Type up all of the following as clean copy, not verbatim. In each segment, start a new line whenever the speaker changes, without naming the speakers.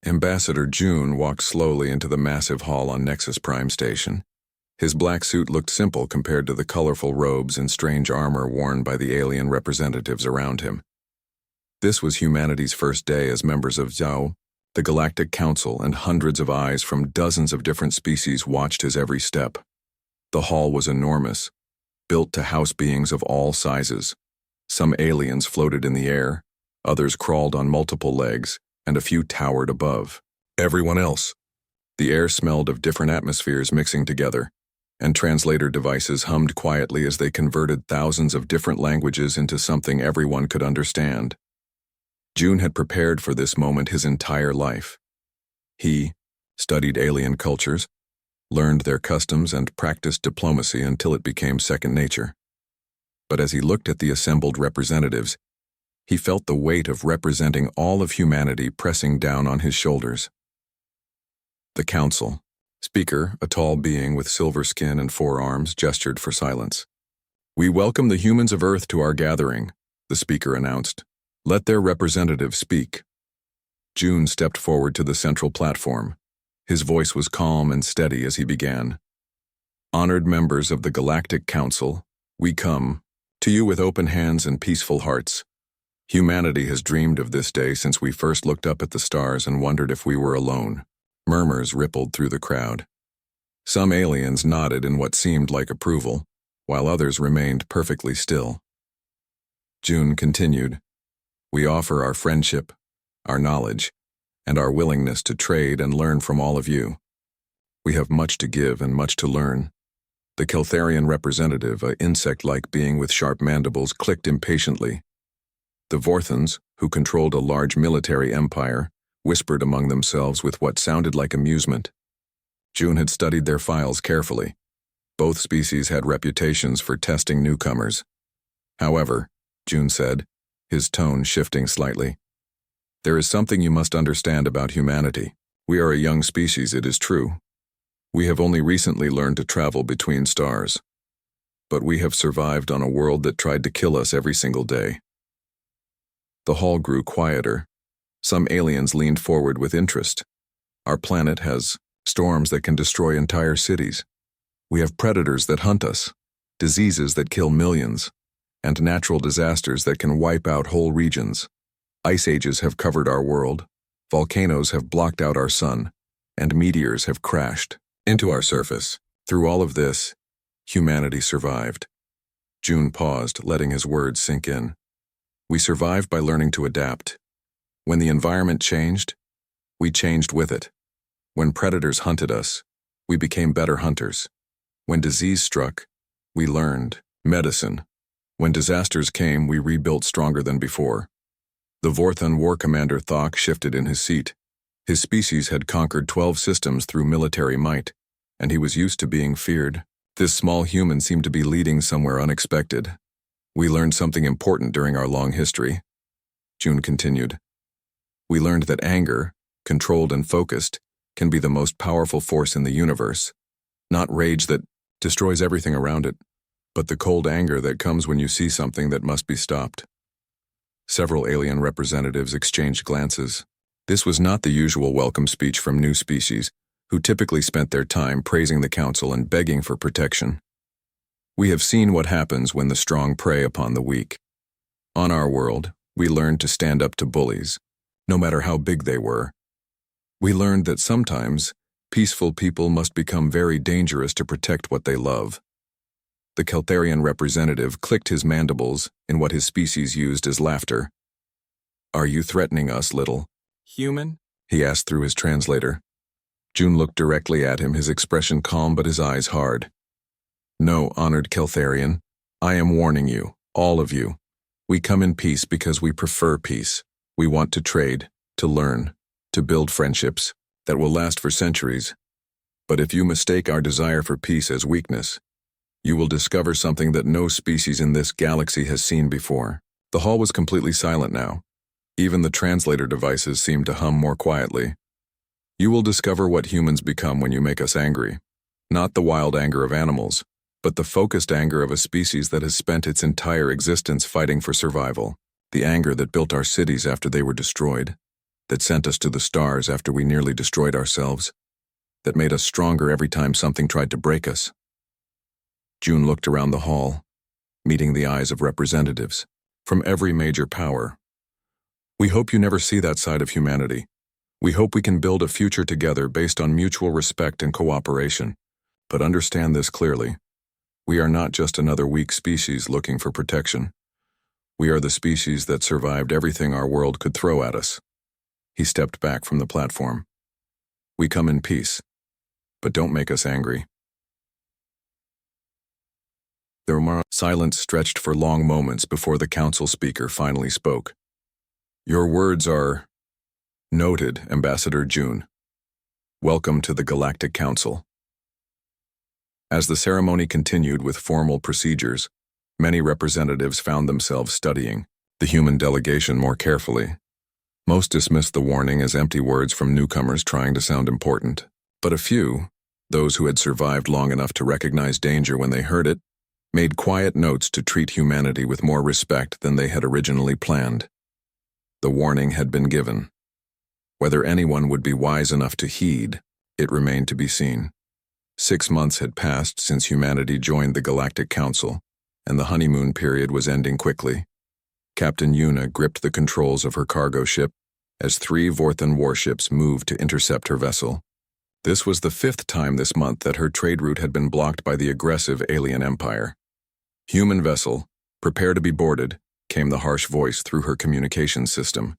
Ambassador June walked slowly into the massive hall on Nexus Prime Station. His black suit looked simple compared to the colorful robes and strange armor worn by the alien representatives around him. This was humanity's first day as members of Zhao, the Galactic Council, and hundreds of eyes from dozens of different species watched his every step. The hall was enormous, built to house beings of all sizes. Some aliens floated in the air, others crawled on multiple legs, and a few towered above everyone else. The air smelled of different atmospheres mixing together, and translator devices hummed quietly as they converted thousands of different languages into something everyone could understand. June had prepared for this moment his entire life. He studied alien cultures, learned their customs, and practiced diplomacy until it became second nature. But as he looked at the assembled representatives, he felt the weight of representing all of humanity pressing down on his shoulders. The council. Speaker, a tall being with silver skin and 4 arms, gestured for silence. "We welcome the humans of Earth to our gathering," the speaker announced. "Let their representatives speak." June stepped forward to the central platform. His voice was calm and steady as he began. "Honored members of the Galactic Council, we come to you with open hands and peaceful hearts. Humanity has dreamed of this day since we first looked up at the stars and wondered if we were alone." Murmurs rippled through the crowd. Some aliens nodded in what seemed like approval, while others remained perfectly still. June continued, "We offer our friendship, our knowledge, and our willingness to trade and learn from all of you. We have much to give and much to learn." The Keltharian representative, an insect-like being with sharp mandibles, clicked impatiently. The Vorthans, who controlled a large military empire, whispered among themselves with what sounded like amusement. June had studied their files carefully. Both species had reputations for testing newcomers. However, June said, his tone shifting slightly, "There is something you must understand about humanity. We are a young species, it is true. We have only recently learned to travel between stars. But we have survived on a world that tried to kill us every single day." The hall grew quieter. Some aliens leaned forward with interest. "Our planet has storms that can destroy entire cities. We have predators that hunt us, diseases that kill millions, and natural disasters that can wipe out whole regions. Ice ages have covered our world, volcanoes have blocked out our sun, and meteors have crashed into our surface. Through all of this, humanity survived." June paused, letting his words sink in. "We survived by learning to adapt. When the environment changed, we changed with it. When predators hunted us, we became better hunters. When disease struck, we learned medicine. When disasters came, we rebuilt stronger than before." The Vorthan war commander Thok shifted in his seat. His species had conquered 12 systems through military might, and he was used to being feared. This small human seemed to be leading somewhere unexpected. "We learned something important during our long history," June continued. "We learned that anger, controlled and focused, can be the most powerful force in the universe. Not rage that destroys everything around it, but the cold anger that comes when you see something that must be stopped." Several alien representatives exchanged glances. This was not the usual welcome speech from new species, who typically spent their time praising the council and begging for protection. "We have seen what happens when the strong prey upon the weak. On our world, we learned to stand up to bullies, no matter how big they were. We learned that sometimes peaceful people must become very dangerous to protect what they love." The Keltharian representative clicked his mandibles in what his species used as laughter. "Are you threatening us, little human?" he asked through his translator. June looked directly at him, his expression calm but his eyes hard. "No, honored Keltharian. I am warning you, all of you. We come in peace because we prefer peace. We want to trade, to learn, to build friendships that will last for centuries. But if you mistake our desire for peace as weakness, you will discover something that no species in this galaxy has seen before." The hall was completely silent now. Even the translator devices seemed to hum more quietly. "You will discover what humans become when you make us angry. Not the wild anger of animals, but the focused anger of a species that has spent its entire existence fighting for survival. The anger that built our cities after they were destroyed. that sent us to the stars after we nearly destroyed ourselves, that made us stronger every time something tried to break us. June looked around the hall, meeting the eyes of representatives from every major power. We hope you never see that side of humanity. We hope we can build a future together based on mutual respect and cooperation. But understand this clearly. We are not just another weak species looking for protection. We are the species that survived everything our world could throw at us. He stepped back from the platform. We come in peace, but don't make us angry. The silence stretched for long moments before the council speaker finally spoke. Your words are noted, Ambassador June. Welcome to the Galactic Council. As the ceremony continued with formal procedures, many representatives found themselves studying the human delegation more carefully. Most dismissed the warning as empty words from newcomers trying to sound important, but a few, those who had survived long enough to recognize danger when they heard it, made quiet notes to treat humanity with more respect than they had originally planned. The warning had been given. Whether anyone would be wise enough to heed, it remained to be seen. 6 months had passed since humanity joined the Galactic Council, and the honeymoon period was ending quickly. Captain Yuna gripped the controls of her cargo ship as 3 Vorthan warships moved to intercept her vessel. This was the 5th time this month that her trade route had been blocked by the aggressive alien empire. Human vessel, prepare to be boarded, came the harsh voice through her communications system.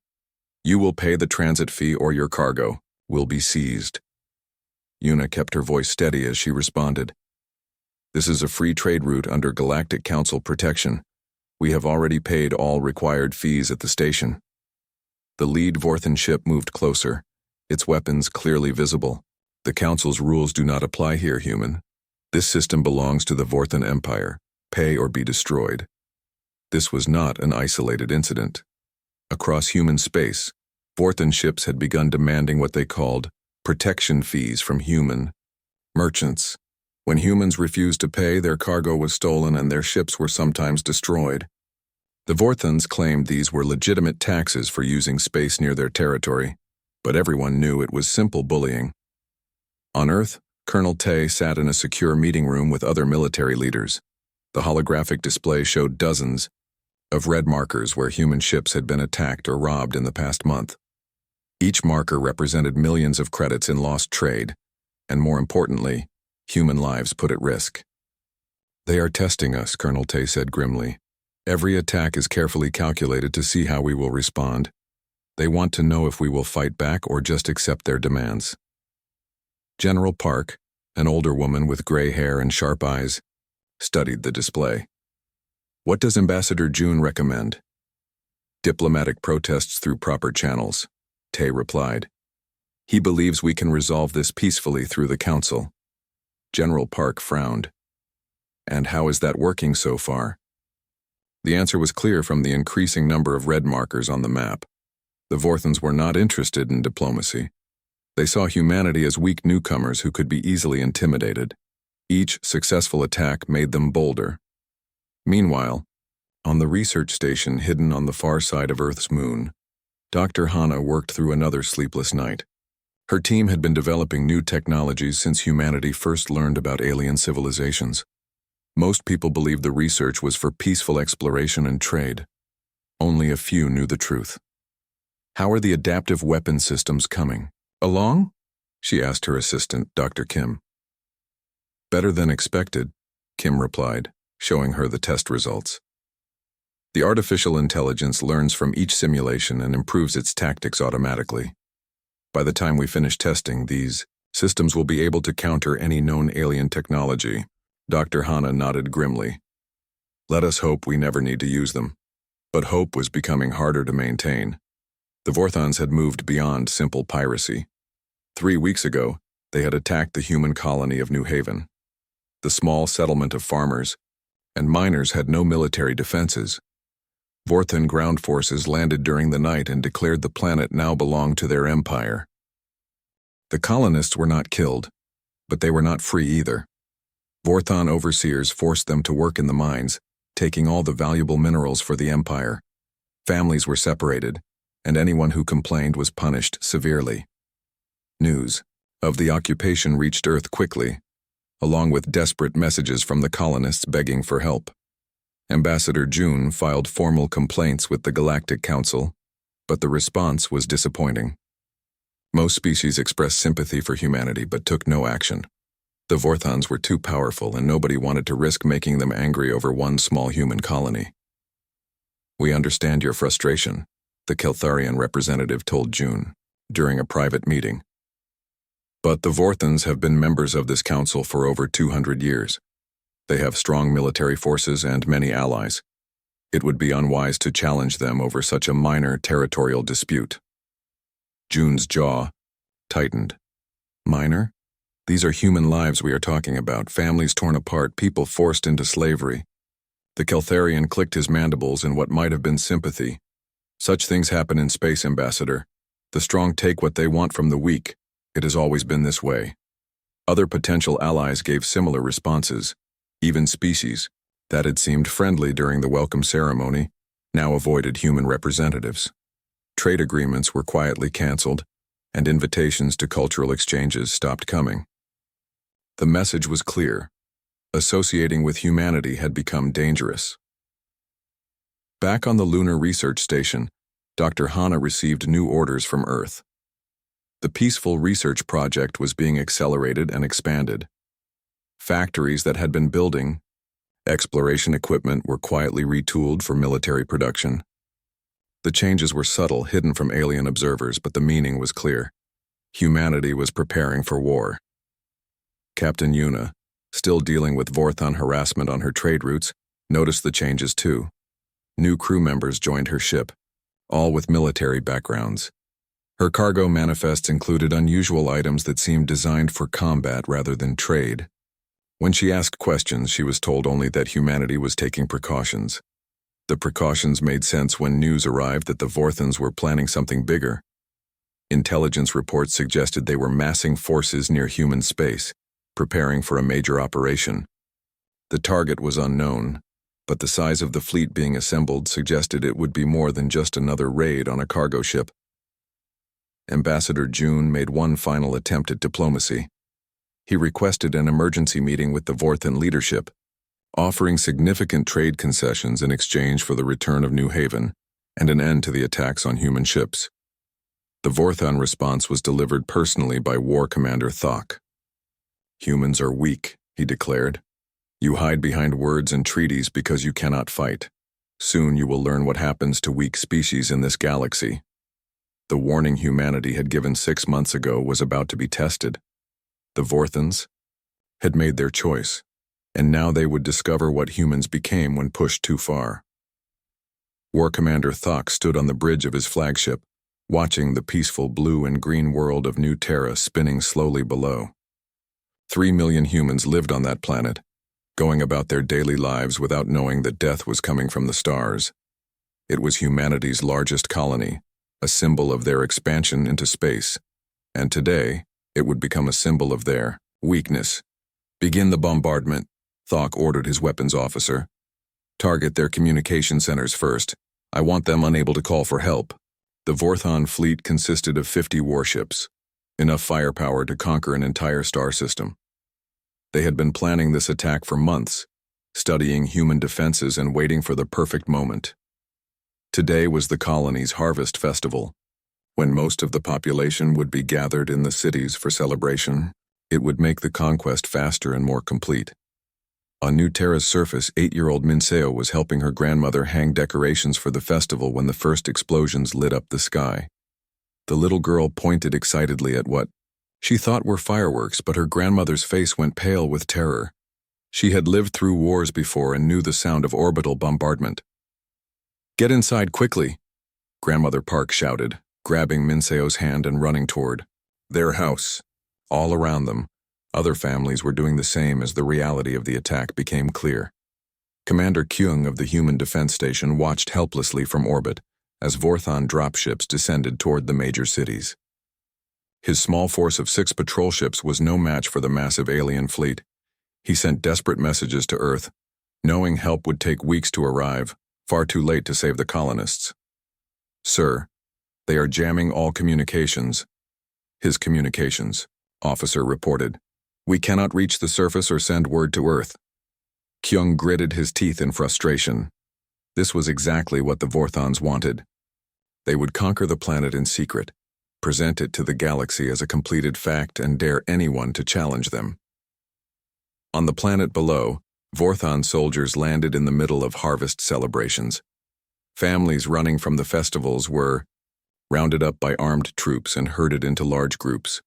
You will pay the transit fee or your cargo will be seized. Yuna kept her voice steady as she responded. This is a free trade route under Galactic Council protection. We have already paid all required fees at the station. The lead Vorthan ship moved closer, its weapons clearly visible. The Council's rules do not apply here, human. This system belongs to the Vorthan Empire. Pay or be destroyed. This was not an isolated incident. Across human space, Vorthan ships had begun demanding what they called protection fees from human merchants. When humans refused to pay, their cargo was stolen and their ships were sometimes destroyed. The Vorthans claimed these were legitimate taxes for using space near their territory, but everyone knew it was simple bullying. On Earth, Colonel Tay sat in a secure meeting room with other military leaders. The holographic display showed dozens of red markers where human ships had been attacked or robbed in the past month. Each marker represented millions of credits in lost trade, and more importantly, human lives put at risk. They are testing us, Colonel Tay said grimly. Every attack is carefully calculated to see how we will respond. They want to know if we will fight back or just accept their demands. General Park, an older woman with gray hair and sharp eyes, studied the display. What does Ambassador June recommend? Diplomatic protests through proper channels, Tay replied. He believes we can resolve this peacefully through the Council. General Park frowned. And how is that working so far? The answer was clear from the increasing number of red markers on the map. The Vorthans were not interested in diplomacy. They saw humanity as weak newcomers who could be easily intimidated. Each successful attack made them bolder. Meanwhile, on the research station hidden on the far side of Earth's moon, Dr. Hana worked through another sleepless night. Her team had been developing new technologies since humanity first learned about alien civilizations. Most people believed the research was for peaceful exploration and trade. Only a few knew the truth. How are the adaptive weapon systems coming along? She asked her assistant, Dr. Kim. Better than expected, Kim replied, showing her the test results. The artificial intelligence learns from each simulation and improves its tactics automatically. By the time we finish testing, these systems will be able to counter any known alien technology. Dr. Hana nodded grimly. Let us hope we never need to use them. But hope was becoming harder to maintain. The Vorthans had moved beyond simple piracy. 3 weeks ago, they had attacked the human colony of New Haven. The small settlement of farmers and miners had no military defenses. Vorthan ground forces landed during the night and declared the planet now belonged to their empire. The colonists were not killed, but they were not free either. Vorthan overseers forced them to work in the mines, taking all the valuable minerals for the empire. Families were separated, and anyone who complained was punished severely. News of the occupation reached Earth quickly, along with desperate messages from the colonists begging for help. Ambassador June filed formal complaints with the Galactic Council, but the response was disappointing. Most species expressed sympathy for humanity but took no action. The Vorthons were too powerful and nobody wanted to risk making them angry over one small human colony. "We understand your frustration," the Keltharian representative told June during a private meeting. "But the Vorthons have been members of this council for over 200 years. They have strong military forces and many allies. It would be unwise to challenge them over such a minor territorial dispute." June's jaw tightened. Minor? These are human lives we are talking about, families torn apart, people forced into slavery. The Keltharian clicked his mandibles in what might have been sympathy. "Such things happen in space, Ambassador. The strong take what they want from the weak. It has always been this way." Other potential allies gave similar responses. Even species that had seemed friendly during the welcome ceremony now avoided human representatives. Trade agreements were quietly canceled, and invitations to cultural exchanges stopped coming. The message was clear. Associating with humanity had become dangerous. Back on the Lunar Research Station, Dr. Hanna received new orders from Earth. The peaceful research project was being accelerated and expanded. Factories that had been building exploration equipment were quietly retooled for military production. The changes were subtle, hidden from alien observers, but the meaning was clear. Humanity was preparing for war. Captain Yuna, still dealing with Vorthon harassment on her trade routes, noticed the changes too. New crew members joined her ship, all with military backgrounds. Her cargo manifests included unusual items that seemed designed for combat rather than trade. When she asked questions, she was told only that humanity was taking precautions. The precautions made sense when news arrived that the Vorthons were planning something bigger. Intelligence reports suggested they were massing forces near human space, preparing for a major operation. The target was unknown, but the size of the fleet being assembled suggested it would be more than just another raid on a cargo ship. Ambassador June made one final attempt at diplomacy. He requested an emergency meeting with the Vorthon leadership, offering significant trade concessions in exchange for the return of New Haven and an end to the attacks on human ships. The Vorthon response was delivered personally by War Commander Thok. "Humans are weak," he declared. "You hide behind words and treaties because you cannot fight. Soon you will learn what happens to weak species in this galaxy." The warning humanity had given 6 months ago was about to be tested. The Vorthons had made their choice, and now they would discover what humans became when pushed too far. War Commander Thok stood on the bridge of his flagship, watching the peaceful blue and green world of New Terra spinning slowly below. 3 million humans lived on that planet, going about their daily lives without knowing that death was coming from the stars. It was humanity's largest colony, a symbol of their expansion into space, and today it would become a symbol of their weakness. "Begin the bombardment," Thok ordered his weapons officer. "Target their communication centers first. I want them unable to call for help." The Vorthon fleet consisted of 50 warships, enough firepower to conquer an entire star system. They had been planning this attack for months, studying human defenses and waiting for the perfect moment. Today was the colony's harvest festival, when most of the population would be gathered in the cities for celebration. It would make the conquest faster and more complete. On New Terra's surface, 8-year-old Minseo was helping her grandmother hang decorations for the festival when the first explosions lit up the sky. The little girl pointed excitedly at what she thought were fireworks, but her grandmother's face went pale with terror. She had lived through wars before and knew the sound of orbital bombardment. "Get inside quickly," Grandmother Park shouted, grabbing Minseo's hand and running toward their house. All around them, other families were doing the same as the reality of the attack became clear. Commander Kyung of the Human Defense Station watched helplessly from orbit as Vorthon dropships descended toward the major cities. His small force of 6 patrol ships was no match for the massive alien fleet. He sent desperate messages to Earth, knowing help would take weeks to arrive, far too late to save the colonists. "Sir, They are jamming all communications. His communications, officer reported. We cannot reach the surface or send word to Earth. Kyung gritted his teeth in frustration. This was exactly what the Vorthons wanted. They would conquer the planet in secret, present it to the galaxy as a completed fact, and dare anyone to challenge them. On the planet below, Vorthon soldiers landed in the middle of harvest celebrations. Families running from the festivals were rounded up by armed troops and herded into large groups.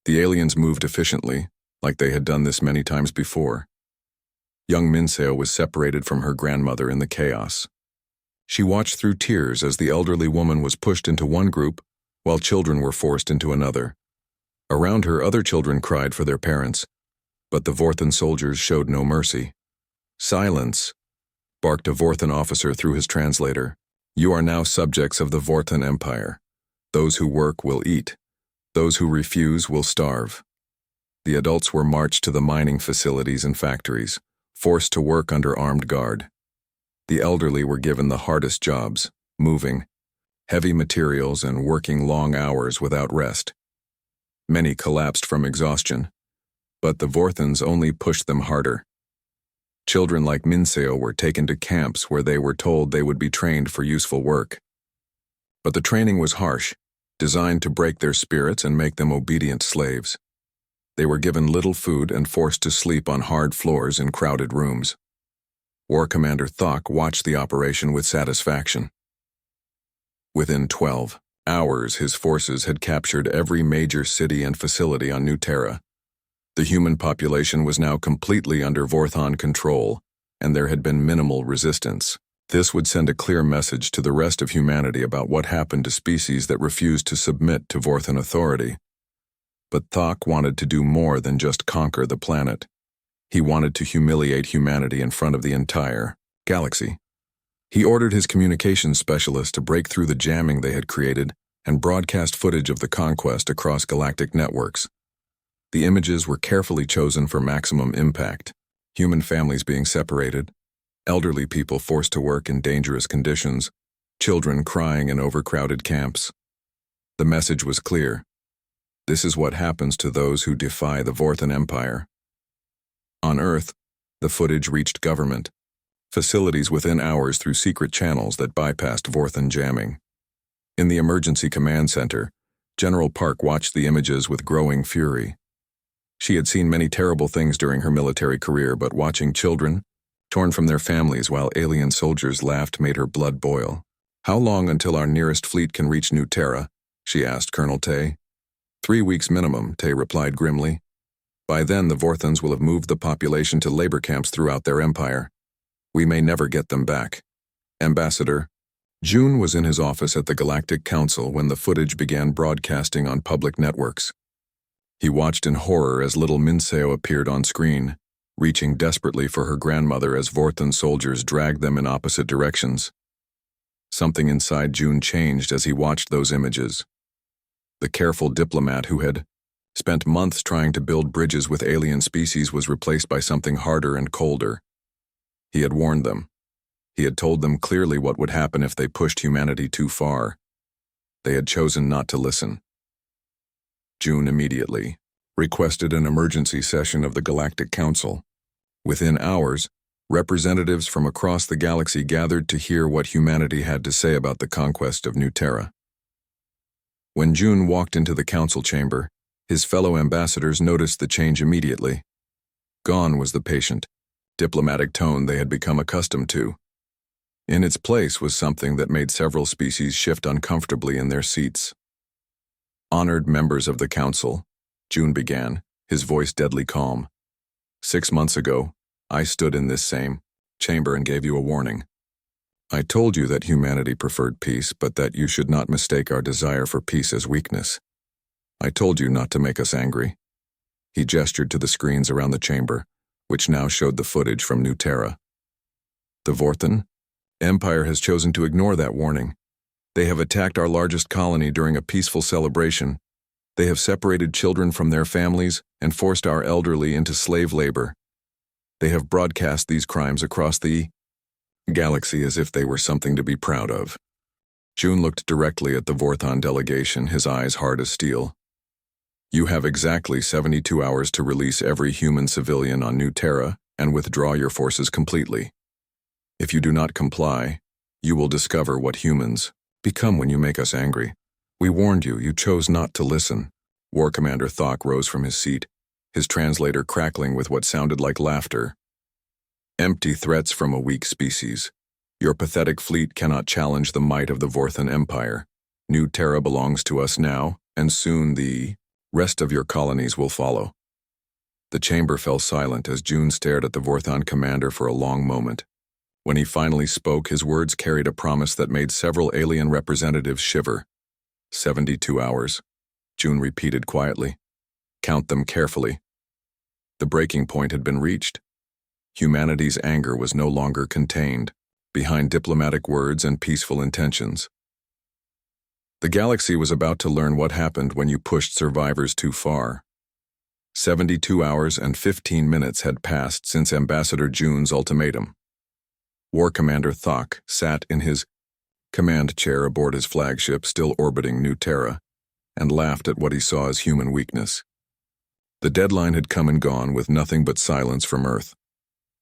The aliens moved efficiently, like they had done this many times before. Young Minseo was separated from her grandmother in the chaos. She watched through tears as the elderly woman was pushed into one group, while children were forced into another. Around her, other children cried for their parents, but the Vorthon soldiers showed no mercy. Silence, barked a Vorthon officer through his translator. You are now subjects of the Vorthon Empire. Those who work will eat. Those who refuse will starve. The adults were marched to the mining facilities and factories, forced to work under armed guard. The elderly were given the hardest jobs, moving heavy materials and working long hours without rest. Many collapsed from exhaustion, but the Vorthons only pushed them harder. Children like Minseo were taken to camps where they were told they would be trained for useful work. But the training was harsh, designed to break their spirits and make them obedient slaves. They were given little food and forced to sleep on hard floors in crowded rooms. War Commander Thok watched the operation with satisfaction. Within 12 hours, his forces had captured every major city and facility on New Terra. The human population was now completely under Vorthon control, and there had been minimal resistance. This would send a clear message to the rest of humanity about what happened to species that refused to submit to Vorthon authority. But Thok wanted to do more than just conquer the planet. He wanted to humiliate humanity in front of the entire galaxy. He ordered his communications specialist to break through the jamming they had created and broadcast footage of the conquest across galactic networks. The images were carefully chosen for maximum impact: human families being separated, elderly people forced to work in dangerous conditions, children crying in overcrowded camps. The message was clear. This is what happens to those who defy the Vorthon Empire. On Earth, the footage reached government facilities within hours through secret channels that bypassed Vorthon jamming. In the emergency command center, General Park watched the images with growing fury. She had seen many terrible things during her military career, but watching children torn from their families while alien soldiers laughed made her blood boil. How long until our nearest fleet can reach New Terra? She asked Colonel Tay. 3 weeks minimum, Tay replied grimly. By then, the Vorthons will have moved the population to labor camps throughout their empire. We may never get them back. Ambassador. June was in his office at the Galactic Council when the footage began broadcasting on public networks. He watched in horror as little Minseo appeared on screen, reaching desperately for her grandmother as Vorthon soldiers dragged them in opposite directions. Something inside June changed as he watched those images. The careful diplomat who had spent months trying to build bridges with alien species was replaced by something harder and colder. He had warned them. He had told them clearly what would happen if they pushed humanity too far. They had chosen not to listen. June immediately requested an emergency session of the Galactic Council. Within hours, representatives from across the galaxy gathered to hear what humanity had to say about the conquest of New Terra. When June walked into the council chamber, his fellow ambassadors noticed the change immediately. Gone was the patient, diplomatic tone they had become accustomed to. In its place was something that made several species shift uncomfortably in their seats. Honored members of the council, June began, his voice deadly calm. 6 months ago, I stood in this same chamber and gave you a warning. I told you that humanity preferred peace, but that you should not mistake our desire for peace as weakness. I told you not to make us angry. He gestured to the screens around the chamber, which now showed the footage from New Terra. The Vorthon Empire has chosen to ignore that warning. They have attacked our largest colony during a peaceful celebration. They have separated children from their families and forced our elderly into slave labor. They have broadcast these crimes across the galaxy as if they were something to be proud of. June looked directly at the Vorthon delegation, his eyes hard as steel. You have exactly 72 hours to release every human civilian on New Terra and withdraw your forces completely. If you do not comply, you will discover what humans become when you make us angry. We warned you, you chose not to listen. War Commander Thok rose from his seat, his translator crackling with what sounded like laughter. Empty threats from a weak species. Your pathetic fleet cannot challenge the might of the Vorthon Empire. New Terra belongs to us now, and soon the rest of your colonies will follow. The chamber fell silent as June stared at the Vorthon commander for a long moment. When he finally spoke, his words carried a promise that made several alien representatives shiver. 72 hours, June repeated quietly. Count them carefully. The breaking point had been reached. Humanity's anger was no longer contained behind diplomatic words and peaceful intentions. The galaxy was about to learn what happened when you pushed survivors too far. 72 hours and 15 minutes had passed since Ambassador June's ultimatum. War Commander Thok sat in his command chair aboard his flagship still orbiting New Terra and laughed at what he saw as human weakness. The deadline had come and gone with nothing but silence from Earth.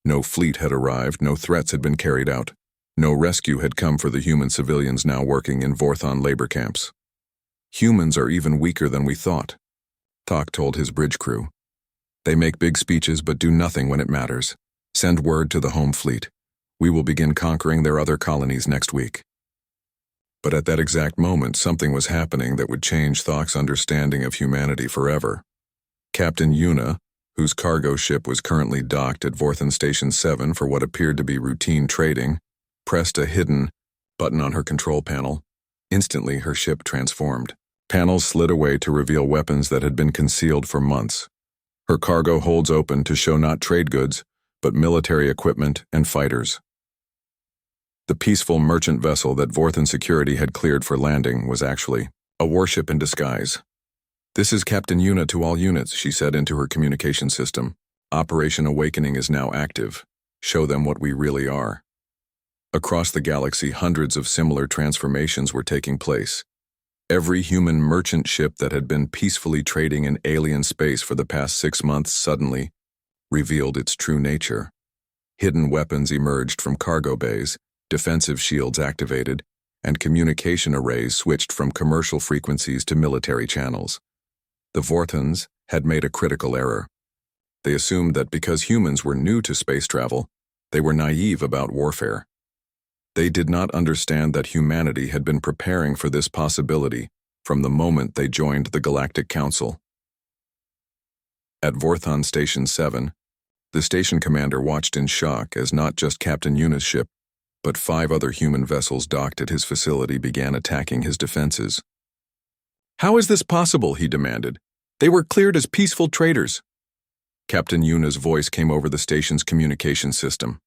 No fleet had arrived, no threats had been carried out. No rescue had come for the human civilians now working in Vorthon labor camps. Humans are even weaker than we thought, Thok told his bridge crew. They make big speeches but do nothing when it matters. Send word to the home fleet. We will begin conquering their other colonies next week. But at that exact moment, something was happening that would change Thok's understanding of humanity forever. Captain Yuna, whose cargo ship was currently docked at Vorthon Station 7 for what appeared to be routine trading, pressed a hidden button on her control panel. Instantly, her ship transformed. Panels slid away to reveal weapons that had been concealed for months. Her cargo holds open to show not trade goods, but military equipment and fighters. The peaceful merchant vessel that Vorthon security had cleared for landing was actually a warship in disguise. This is Captain Yuna to all units, she said into her communication system. Operation Awakening is now active. Show them what we really are. Across the galaxy, hundreds of similar transformations were taking place. Every human merchant ship that had been peacefully trading in alien space for the past 6 months suddenly revealed its true nature. Hidden weapons emerged from cargo bays, defensive shields activated, and communication arrays switched from commercial frequencies to military channels. The Vorthons had made a critical error. They assumed that because humans were new to space travel, they were naive about warfare. They did not understand that humanity had been preparing for this possibility from the moment they joined the Galactic Council. At Vorthon Station 7, the station commander watched in shock as not just Captain Yuna's ship, but 5 other human vessels docked at his facility began attacking his defenses. How is this possible? He demanded. They were cleared as peaceful traders. Captain Yuna's voice came over the station's communication system.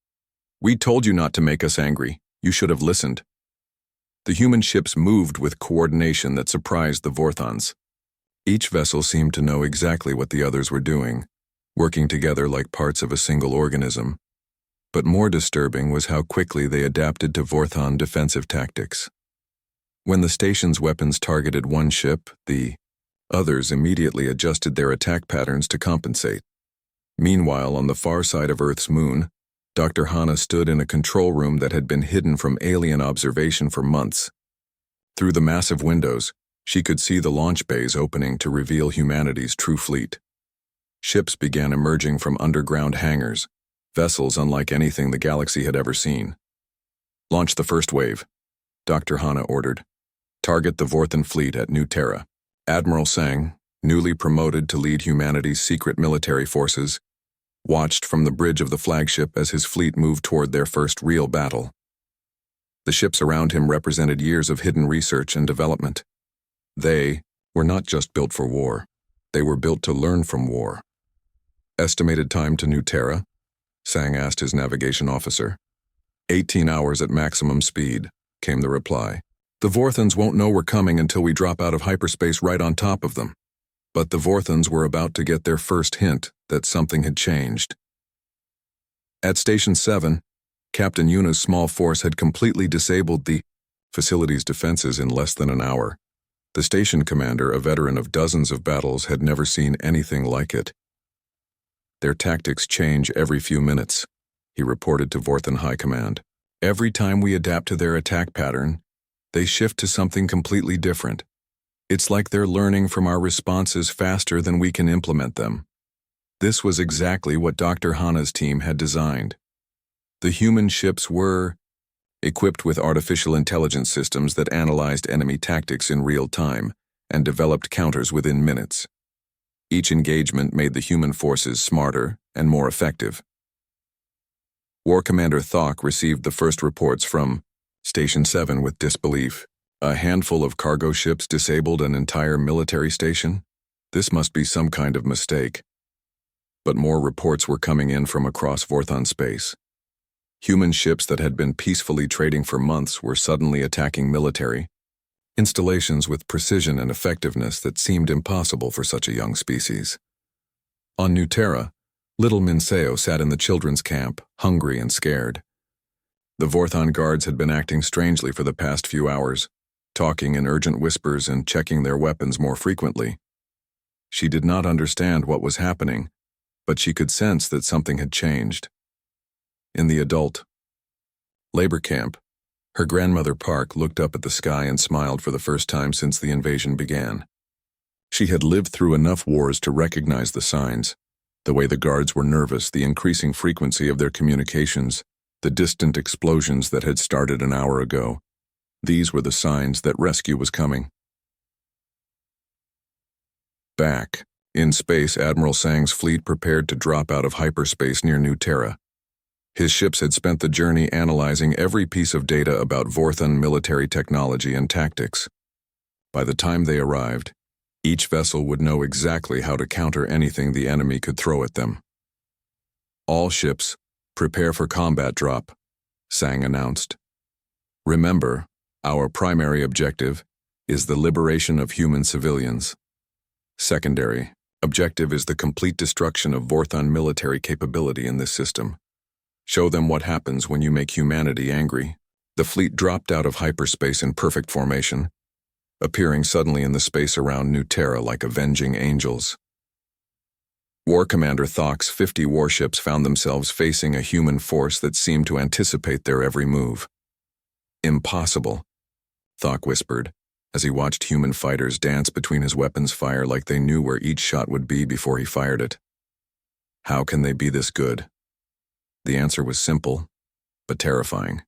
We told you not to make us angry. You should have listened. The human ships moved with coordination that surprised the Vorthons. Each vessel seemed to know exactly what the others were doing, working together like parts of a single organism. But more disturbing was how quickly they adapted to Vorthon defensive tactics. When the station's weapons targeted one ship, the others immediately adjusted their attack patterns to compensate. Meanwhile, on the far side of Earth's moon, Dr. Hana stood in a control room that had been hidden from alien observation for months. Through the massive windows, she could see the launch bays opening to reveal humanity's true fleet. Ships began emerging from underground hangars, vessels unlike anything the galaxy had ever seen. Launch the first wave, Dr. Hana ordered. Target the Vorthon fleet at New Terra. Admiral Sang, newly promoted to lead humanity's secret military forces, watched from the bridge of the flagship as his fleet moved toward their first real battle. The ships around him represented years of hidden research and development. They were not just built for war. They were built to learn from war. Estimated time to New Terra? Sang asked his navigation officer. 18 hours at maximum speed, came the reply. The Vorthons won't know we're coming until we drop out of hyperspace right on top of them. But the Vorthons were about to get their first hint that something had changed. At Station 7, Captain Yuna's small force had completely disabled the facility's defenses in less than an hour. The station commander, a veteran of dozens of battles, had never seen anything like it. Their tactics change every few minutes, he reported to Vorthan High Command. Every time we adapt to their attack pattern, they shift to something completely different. It's like they're learning from our responses faster than we can implement them. This was exactly what Dr. Hana's team had designed. The human ships were equipped with artificial intelligence systems that analyzed enemy tactics in real time and developed counters within minutes. Each engagement made the human forces smarter and more effective. War Commander Thok received the first reports from Station 7 with disbelief. A handful of cargo ships disabled an entire military station? This must be some kind of mistake. But more reports were coming in from across Vorthon space. Human ships that had been peacefully trading for months were suddenly attacking military installations with precision and effectiveness that seemed impossible for such a young species. On New Terra, little Minseo sat in the children's camp, hungry and scared. The Vorthon guards had been acting strangely for the past few hours, talking in urgent whispers and checking their weapons more frequently. She did not understand what was happening, but she could sense that something had changed. In the adult labor camp, her grandmother Park looked up at the sky and smiled for the first time since the invasion began. She had lived through enough wars to recognize the signs, the way the guards were nervous, the increasing frequency of their communications, the distant explosions that had started an hour ago. These were the signs that rescue was coming. Back in space, Admiral Sang's fleet prepared to drop out of hyperspace near New Terra. His ships had spent the journey analyzing every piece of data about Vorthon military technology and tactics. By the time they arrived, each vessel would know exactly how to counter anything the enemy could throw at them. All ships, prepare for combat drop, Sang announced. Remember, our primary objective is the liberation of human civilians. Secondary objective is the complete destruction of Vorthon military capability in this system. Show them what happens when you make humanity angry. The fleet dropped out of hyperspace in perfect formation, appearing suddenly in the space around New Terra like avenging angels. War Commander Thok's 50 warships found themselves facing a human force that seemed to anticipate their every move. Impossible, Thok whispered, as he watched human fighters dance between his weapons fire like they knew where each shot would be before he fired it. How can they be this good? The answer was simple, but terrifying.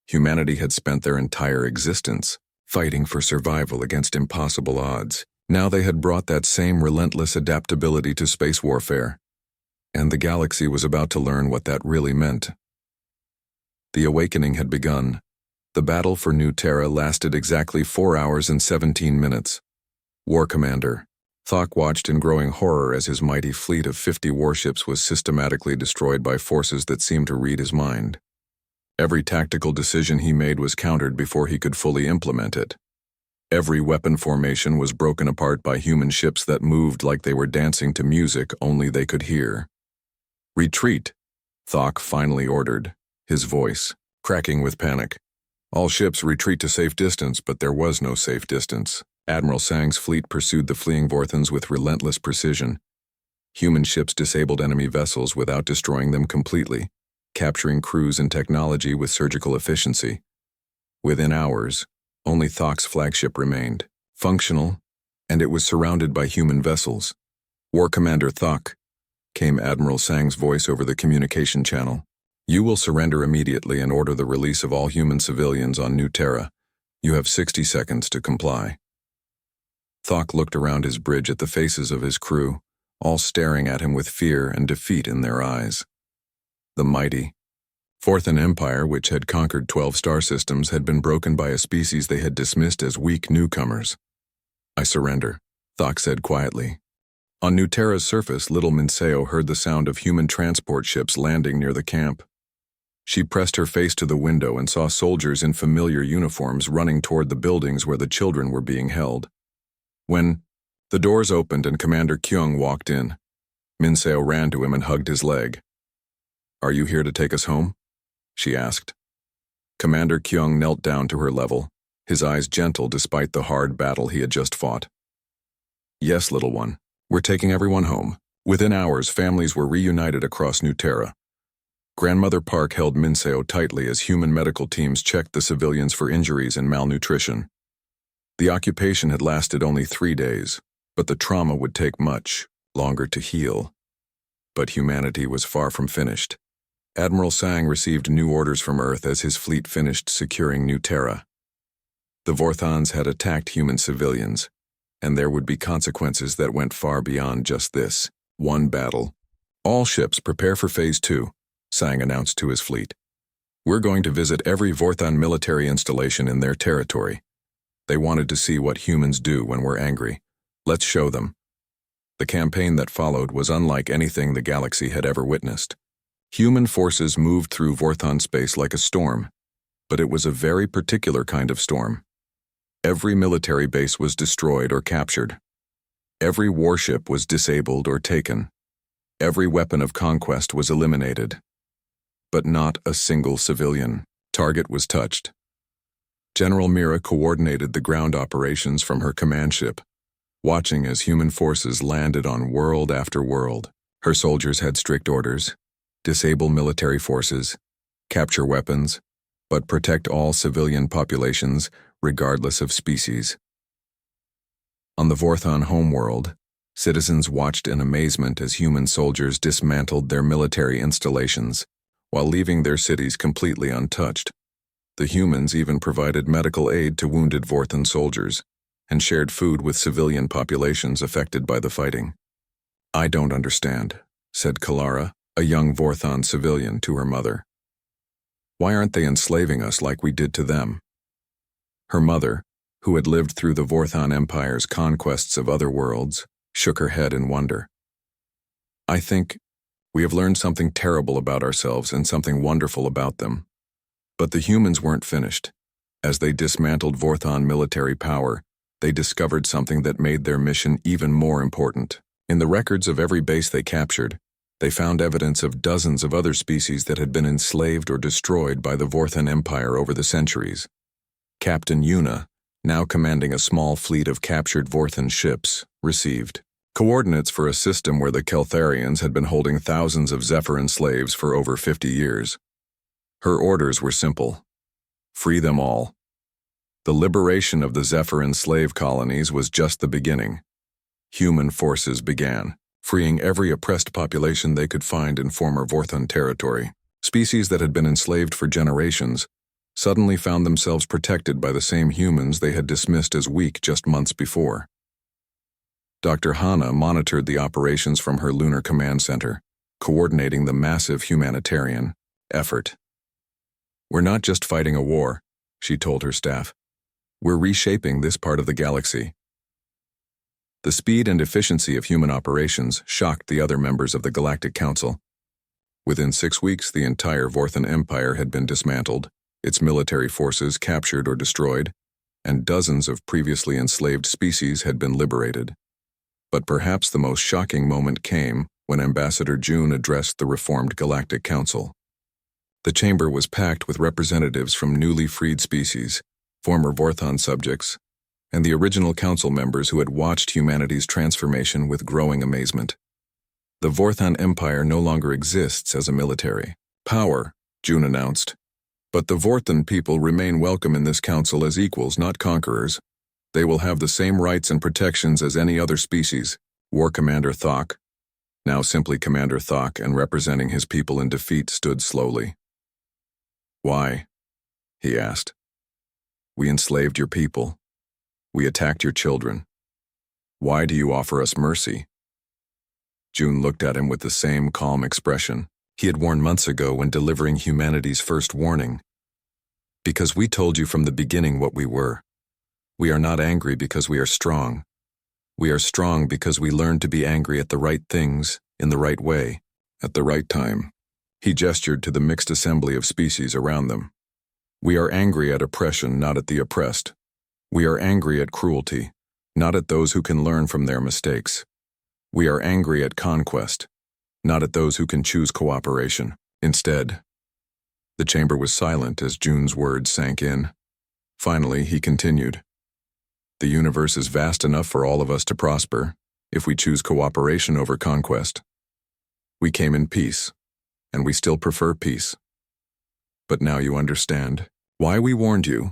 Humanity had spent their entire existence fighting for survival against impossible odds. Now they had brought that same relentless adaptability to space warfare, and the galaxy was about to learn what that really meant. The awakening had begun. The battle for New Terra lasted exactly 4 hours and 17 minutes. War Commander Thok watched in growing horror as his mighty fleet of 50 warships was systematically destroyed by forces that seemed to read his mind. Every tactical decision he made was countered before he could fully implement it. Every weapon formation was broken apart by human ships that moved like they were dancing to music only they could hear. Retreat, Thok finally ordered, his voice cracking with panic. All ships retreat to safe distance, but there was no safe distance. Admiral Sang's fleet pursued the fleeing Vorthons with relentless precision. Human ships disabled enemy vessels without destroying them completely, capturing crews and technology with surgical efficiency. Within hours, only Thok's flagship remained, functional, and it was surrounded by human vessels. War Commander Thok, came Admiral Sang's voice over the communication channel. You will surrender immediately and order the release of all human civilians on New Terra. You have 60 seconds to comply. Thok looked around his bridge at the faces of his crew, all staring at him with fear and defeat in their eyes. The mighty Vorthon Empire, which had conquered 12 star systems, had been broken by a species they had dismissed as weak newcomers. I surrender, Thok said quietly. On New Terra's surface, little Minseo heard the sound of human transport ships landing near the camp. She pressed her face to the window and saw soldiers in familiar uniforms running toward the buildings where the children were being held. When the doors opened and Commander Kyung walked in, Minseo ran to him and hugged his leg. Are you here to take us home? She asked. Commander Kyung knelt down to her level, his eyes gentle despite the hard battle he had just fought. "Yes, little one. We're taking everyone home." Within hours, families were reunited across New Terra. Grandmother Park held Minseo tightly as human medical teams checked the civilians for injuries and malnutrition. The occupation had lasted only 3 days, but the trauma would take much longer to heal. But humanity was far from finished. Admiral Sang received new orders from Earth as his fleet finished securing New Terra. The Vorthons had attacked human civilians, and there would be consequences that went far beyond just this one battle. "All ships prepare for Phase 2, Sang announced to his fleet. "We're going to visit every Vorthon military installation in their territory. They wanted to see what humans do when we're angry. Let's show them." The campaign that followed was unlike anything the galaxy had ever witnessed. Human forces moved through Vorthon space like a storm, but it was a very particular kind of storm. Every military base was destroyed or captured. Every warship was disabled or taken. Every weapon of conquest was eliminated. But not a single civilian target was touched. General Mira coordinated the ground operations from her command ship, watching as human forces landed on world after world. Her soldiers had strict orders: disable military forces, capture weapons, but protect all civilian populations regardless of species. On the Vorthon homeworld, citizens watched in amazement as human soldiers dismantled their military installations while leaving their cities completely untouched. The humans even provided medical aid to wounded Vorthon soldiers and shared food with civilian populations affected by the fighting. "I don't understand," said Kalara, a young Vorthon civilian, to her mother. "Why aren't they enslaving us like we did to them?" Her mother, who had lived through the Vorthon Empire's conquests of other worlds, shook her head in wonder. "I think we have learned something terrible about ourselves and something wonderful about them. But the humans weren't finished. As they dismantled Vorthon military power, they discovered something that made their mission even more important. In the records of every base they captured, they found evidence of dozens of other species that had been enslaved or destroyed by the Vorthon Empire over the centuries. Captain Yuna, now commanding a small fleet of captured Vorthon ships, received coordinates for a system where the Keltharians had been holding thousands of Zephyrin slaves for over 50 years. Her orders were simple: free them all. The liberation of the Zephyrin slave colonies was just the beginning. Human forces began, freeing every oppressed population they could find in former Vorthon territory. Species that had been enslaved for generations suddenly found themselves protected by the same humans they had dismissed as weak just months before. Dr. Hana monitored the operations from her lunar command center, coordinating the massive humanitarian effort. "We're not just fighting a war," she told her staff. "We're reshaping this part of the galaxy." The speed and efficiency of human operations shocked the other members of the Galactic Council. Within 6 weeks, the entire Vorthon Empire had been dismantled, its military forces captured or destroyed, and dozens of previously enslaved species had been liberated. But perhaps the most shocking moment came when Ambassador June addressed the reformed Galactic Council. The chamber was packed with representatives from newly freed species, former Vorthon subjects, and the original council members who had watched humanity's transformation with growing amazement. The Vorthon Empire no longer exists as a military power, June announced, but the Vorthon people remain welcome in this council as equals, not conquerors. They will have the same rights and protections as any other species. War Commander Thok, now simply Commander Thok and representing his people in defeat, stood slowly. "Why?" he asked. "We enslaved your people. We attacked your children. Why do you offer us mercy?" June looked at him with the same calm expression he had worn months ago when delivering humanity's first warning. "Because we told you from the beginning what we were. We are not angry because we are strong. We are strong because we learned to be angry at the right things, in the right way, at the right time." He gestured to the mixed assembly of species around them. "We are angry at oppression, not at the oppressed. We are angry at cruelty, not at those who can learn from their mistakes. We are angry at conquest, not at those who can choose cooperation. Instead." The chamber was silent as June's words sank in. Finally, he continued. The universe is vast enough for all of us to prosper, if we choose cooperation over conquest. We came in peace, and we still prefer peace. But now you understand why we warned you.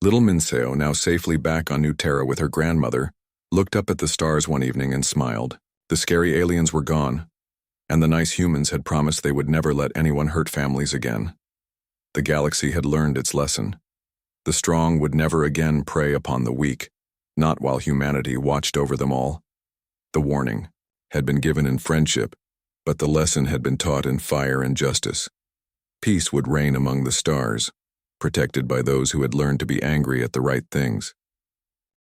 Little Minseo, now safely back on New Terra with her grandmother, looked up at the stars one evening and smiled. The scary aliens were gone, and the nice humans had promised they would never let anyone hurt families again. The galaxy had learned its lesson. The strong would never again prey upon the weak, not while humanity watched over them all. The warning had been given in friendship, but the lesson had been taught in fire and justice. Peace would reign among the stars, protected by those who had learned to be angry at the right things.